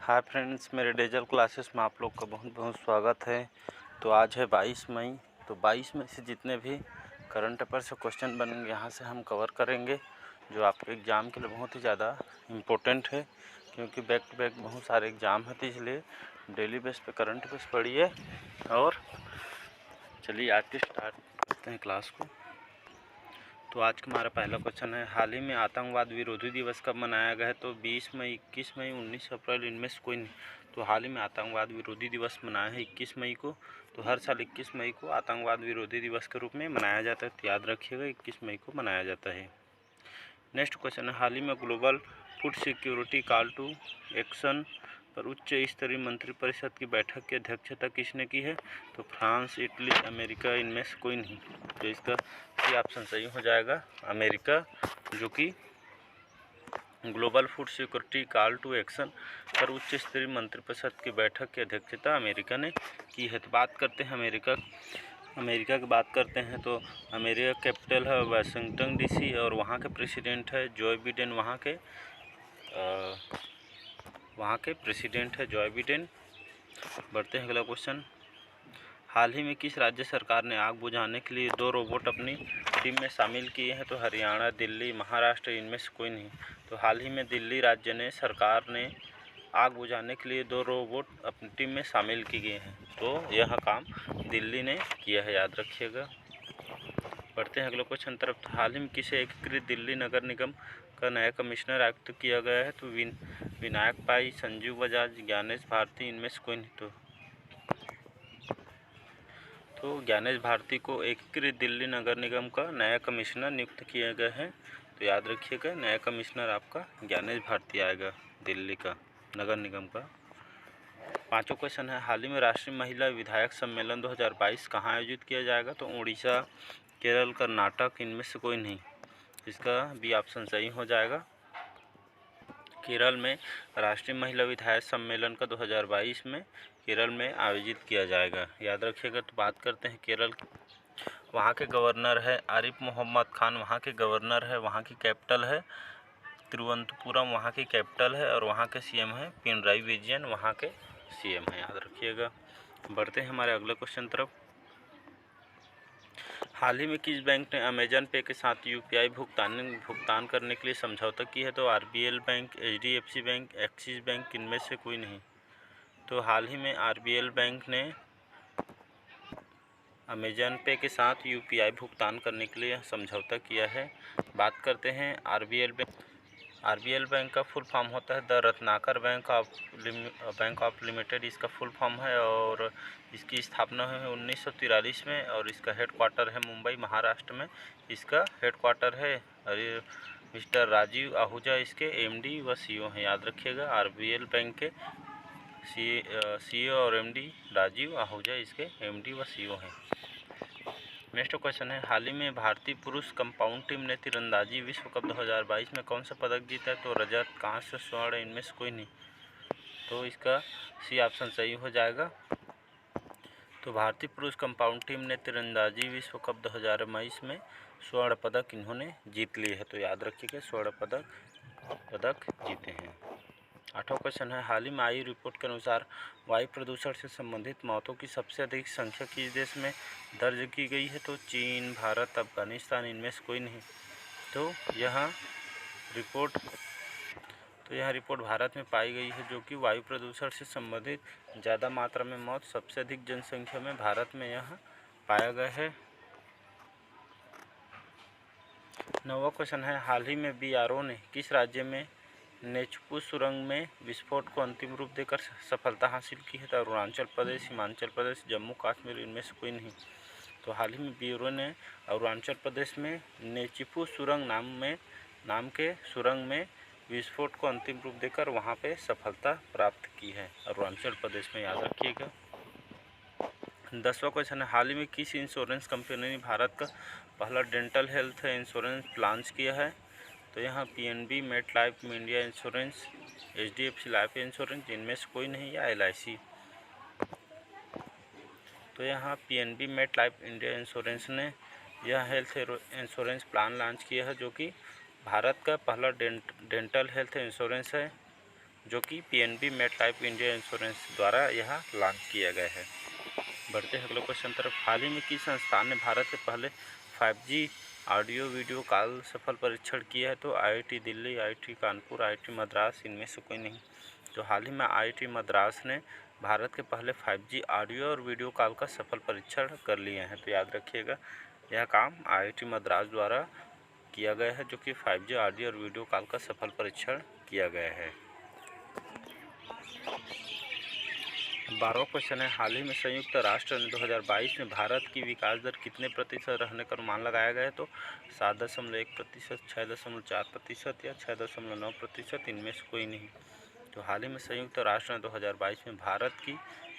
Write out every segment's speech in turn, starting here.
Hi friends, मेरे dazzle classes में आप लोग का बहुत बहुत स्वागत है। तो आज है 22 मई। तो 22 मई से जितने भी करंट अफेयर से क्वेश्चन बनेंगे यहाँ से हम कवर करेंगे, जो आपके एग्ज़ाम के लिए बहुत ही ज़्यादा इम्पोर्टेंट है, क्योंकि बैक टू बैक बहुत सारे एग्ज़ाम हैं। तो इसलिए डेली बेस पे करंट अफेयर्स पढ़िए। और चलिए आज के स्टार्ट करते हैं क्लास को। तो आज का हमारा पहला क्वेश्चन है, हाल ही में आतंकवाद विरोधी दिवस कब मनाया गया है? तो 20 मई, 21 मई, 19 अप्रैल, इनमें से कोई नहीं। तो हाल ही में आतंकवाद विरोधी दिवस मनाया है 21 मई को। तो हर साल 21 मई को आतंकवाद विरोधी दिवस के रूप में मनाया जाता है। तो याद रखिएगा 21 मई को मनाया जाता है। नेक्स्ट क्वेश्चन है, हाल ही में global food security call to action पर उच्च स्तरीय मंत्रिपरिषद की बैठक की अध्यक्षता किसने की है? तो फ्रांस, इटली, अमेरिका, इनमें से कोई नहीं। तो इसका सी ऑप्शन सही हो जाएगा, अमेरिका, जो कि global food security call to action पर उच्च स्तरीय मंत्रिपरिषद की बैठक की अध्यक्षता अमेरिका ने की है। तो बात करते हैं अमेरिका की बात करते हैं। तो अमेरिका कैपिटल है वाशिंगटन डीसी और वहाँ के प्रेसिडेंट है जो बिडेन। वहाँ के प्रेसिडेंट है जो बिडेन। बढ़ते हैं अगला क्वेश्चन, हाल ही में किस राज्य सरकार ने आग बुझाने के लिए 2 रोबोट अपनी टीम में शामिल किए हैं? तो हरियाणा, दिल्ली, महाराष्ट्र, इनमें से कोई नहीं। तो हाल ही में दिल्ली राज्य ने सरकार ने आग बुझाने के लिए 2 रोबोट अपनी टीम में शामिल किए गए हैं। तो यह काम दिल्ली ने किया है, याद रखिएगा। बढ़ते हैं अगले क्वेश्चन तरफ। हाल ही में किसे एकीकृत दिल्ली नगर निगम का नया कमिश्नर आयुक्त किया गया है? तो विनायक पाई, संजीव बजाज, ज्ञानेश भारती, इनमें से कोई नहीं। तो ज्ञानेश भारती को एकीकृत दिल्ली नगर निगम का नया कमिश्नर नियुक्त किया गया है। तो याद रखिएगा नया कमिश्नर आपका ज्ञानेश भारती आएगा, दिल्ली का नगर निगम का। पांचवा क्वेश्चन है, हाल ही में राष्ट्रीय महिला विधायक सम्मेलन 2022 कहाँ आयोजित किया जाएगा? तो उड़ीसा, केरल, कर्नाटक, इनमें से कोई नहीं। इसका बी ऑप्शन सही हो जाएगा, केरल में राष्ट्रीय महिला विधायक सम्मेलन का 2022 में केरल में आयोजित किया जाएगा, याद रखिएगा। तो बात करते हैं केरल की। वहाँ के गवर्नर है आरिफ मोहम्मद खान, वहाँ के गवर्नर है। वहाँ की कैपिटल है तिरुवनंतपुरम, वहाँ की कैपिटल है। और वहाँ के सीएम है पिनराई विजयन, वहाँ के सीएम है, याद रखिएगा। बढ़ते हैं हमारे अगले क्वेश्चन तरफ। हाल ही में किस बैंक ने अमेजन पे के साथ यूपीआई भुगतान करने के लिए समझौता की है? तो RBL bank, HDFC bank, axis bank, इनमें से कोई नहीं। तो हाल ही में आरबीएल बैंक ने अमेजन पे के साथ यूपीआई भुगतान करने के लिए समझौता किया है। बात करते हैं आरबीएल बैंक। आरबीएल बैंक का फुल फॉर्म होता है the Ratnakar bank of limited, इसका फुल फॉर्म है। और इसकी स्थापना है 1943 में और इसका हेडक्वार्टर है मुंबई, महाराष्ट्र में। इसका हेडक्वार्टर है मिस्टर राजीव आहूजा इसके एमडी व सीईओ हैं, याद रखिएगा। आरबीएल बैंक के सीईओ और एमडी राजीव आहूजा इसके एमडी व सीईओ हैं। नेक्स्ट क्वेश्चन है, हाल ही में भारतीय पुरुष कंपाउंड टीम ने तीरंदाजी विश्व कप 2022 में कौन सा पदक जीता है? तो रजत, कांस्य, स्वर्ण, इनमें से कोई नहीं। तो इसका सी ऑप्शन सही हो जाएगा। तो भारतीय पुरुष कंपाउंड टीम ने तीरंदाजी विश्व कप 2022 में स्वर्ण पदक इन्होंने जीत लिए है। तो याद रखिएगा स्वर्ण पदक जीते हैं। आठवां क्वेश्चन है, हाल ही में आई रिपोर्ट के अनुसार वायु प्रदूषण से संबंधित मौतों की सबसे अधिक संख्या किस देश में दर्ज की गई है? तो चीन, भारत, अफगानिस्तान, इनमें से कोई नहीं। तो यह रिपोर्ट भारत में पाई गई है, जो कि वायु प्रदूषण से संबंधित ज़्यादा मात्रा में मौत, सबसे अधिक जनसंख्या में भारत में यह पाया गया है। 9वां क्वेश्चन है, हाल ही में बीआरओ ने किस राज्य में नेचपू सुरंग में विस्फोट को अंतिम रूप देकर सफलता हासिल की है? तो अरुणाचल प्रदेश, हिमाचल प्रदेश, जम्मू कश्मीर, इनमें से कोई नहीं। तो हाल ही में ब्यूरो ने अरुणाचल प्रदेश में नेचपू सुरंग नाम के सुरंग में विस्फोट को अंतिम रूप देकर वहां पे सफलता प्राप्त की है, अरुणाचल प्रदेश में, याद रखिएगा। 10वां क्वेश्चन है, हाल ही में किस इंश्योरेंस कंपनी ने भारत का पहला डेंटल हेल्थ इंश्योरेंस लॉन्च किया है? तो यहाँ PNB, Met Life India insurance, HDFC life insurance, इनमें से कोई नहीं, या एलआईसी। तो यहाँ PNB, Met Life India insurance ने यह हेल्थ इंश्योरेंस प्लान लॉन्च किया है, जो कि भारत का पहला डेंटल हेल्थ इंश्योरेंस है, जो कि PNB मेटलाइफ इंडिया इंश्योरेंस द्वारा यह लॉन्च किया गया है। बढ़ते हैं अगले क्वेश्चन तरफ। हाल ही में किस संस्थान ने भारत के पहले 5G ऑडियो वीडियो कॉल सफल परीक्षण किया है? तो IIT Delhi, IIT Kanpur, IIT Madras, इनमें से कोई नहीं। तो हाल ही में IIT मद्रास ने भारत के पहले 5G ऑडियो और वीडियो कॉल का सफल परीक्षण कर लिए हैं। तो याद रखिएगा, यह काम IIT मद्रास द्वारा किया गया है, जो कि 5G ऑडियो और वीडियो कॉल का सफल परीक्षण किया गया है। 12वां क्वेश्चन है, हाल ही में संयुक्त राष्ट्र ने 2022 में भारत की विकास दर कितने प्रतिशत रहने का अनुमान लगाया गया है? तो 7.1%, 6.4% या 6.9%, इनमें से कोई नहीं। तो हाल ही में संयुक्त राष्ट्र ने 2022 में भारत की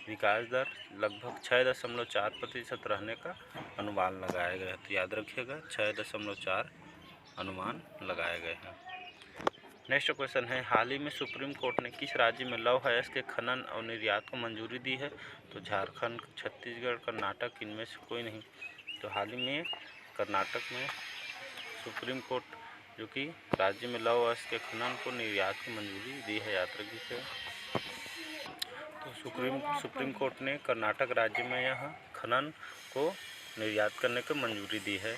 विकास दर लगभग 6.4% रहने का अनुमान लगाया गया है। तो याद रखिएगा, 6.4 अनुमान लगाया गया है। नेक्स्ट क्वेश्चन है, हाल ही में सुप्रीम कोर्ट ने किस राज्य में लौह अयस्क के खनन और निर्यात को मंजूरी दी है? तो झारखंड, छत्तीसगढ़, कर्नाटक, इनमें से कोई नहीं। तो हाल ही में कर्नाटक में सुप्रीम कोर्ट जो कि राज्य में लौह अयस्क के खनन को निर्यात की मंजूरी दी है। याद रखिए, तो सुप्रीम कोर्ट ने कर्नाटक राज्य में यह खनन को निर्यात करने की मंजूरी दी है।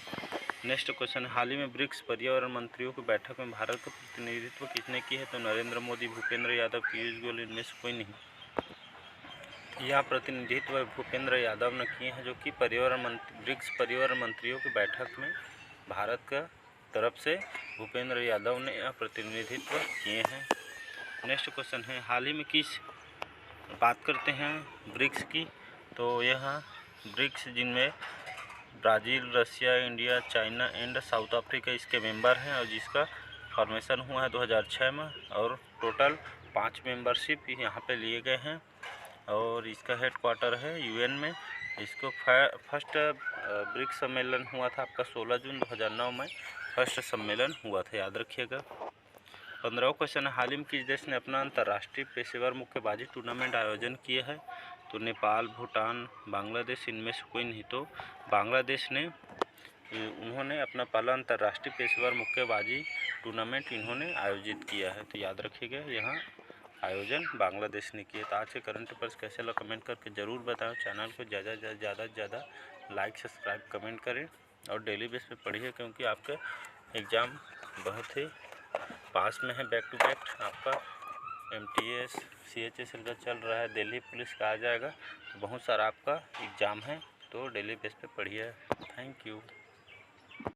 नेक्स्ट क्वेश्चन, हाल ही में ब्रिक्स पर्यावरण मंत्रियों की बैठक में भारत का प्रतिनिधित्व किसने की है? तो नरेंद्र मोदी, भूपेंद्र यादव, पीयूष गोयल, इनमें से कोई नहीं। यह प्रतिनिधित्व भूपेंद्र यादव ने किए हैं, जो कि ब्रिक्स पर्यावरण मंत्रियों की बैठक में भारत का तरफ से भूपेंद्र यादव ने यह प्रतिनिधित्व किए हैं। नेक्स्ट क्वेश्चन है, हाल ही में किस बात करते हैं ब्रिक्स की, तो यह ब्रिक्स जिनमें Brazil, Russia, India, China and South Africa इसके मेंबर हैं, और जिसका फॉर्मेशन हुआ है 2006 में, और टोटल 5 मेंबरशिप यहाँ पे लिए गए हैं, और इसका हेडक्वार्टर है UN में। इसको फर्स्ट ब्रिक्स सम्मेलन हुआ था आपका 16 जून 2009 में फर्स्ट सम्मेलन हुआ था। याद रखिएगा। 15वां क्वेश्चन है, हाल ही में किस देश ने अपना अंतर्राष्ट्रीय पेशेवर मुक्केबाजी टूर्नामेंट आयोजन किया है? तो नेपाल, भूटान, बांग्लादेश, इनमें से कोई नहीं। तो बांग्लादेश ने उन्होंने अपना पहला अंतर्राष्ट्रीय पेशेवर मुक्केबाजी टूर्नामेंट इन्होंने आयोजित किया है। तो याद रखिएगा, यहाँ आयोजन बांग्लादेश ने किया। तो आज के करंट अफेयर्स कैसे लगा कमेंट करके ज़रूर बताएं। चैनल को ज़्यादा से ज़्यादा लाइक, सब्सक्राइब, कमेंट करें और डेली बेस पे पढ़िए, क्योंकि आपका एग्ज़ाम बहुत ही पास में है। बैक टू बैक आपका MTS, CHSL का चल रहा है, दिल्ली पुलिस का आ जाएगा, तो बहुत सारा आपका एग्ज़ाम है। तो डेली बेस पे पढ़िए। Thank you.